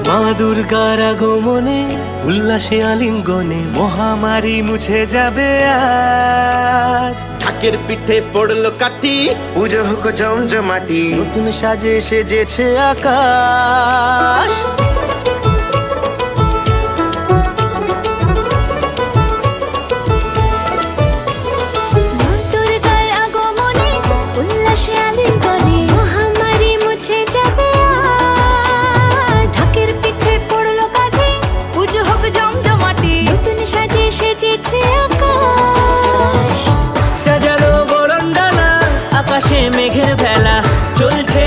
মা দুর্গার আগমনে উল্লাসে আলিঙ্গনে মহামারী মুছে যাবে আজ। ঢাকের পিঠে পড়লো কাঠি, পুজো হোক জমজমাটি, নতুন সাজে সেজেছে আকাশ। সাজানো বরণডালা, আকাশে মেঘের ভেলা, চলছে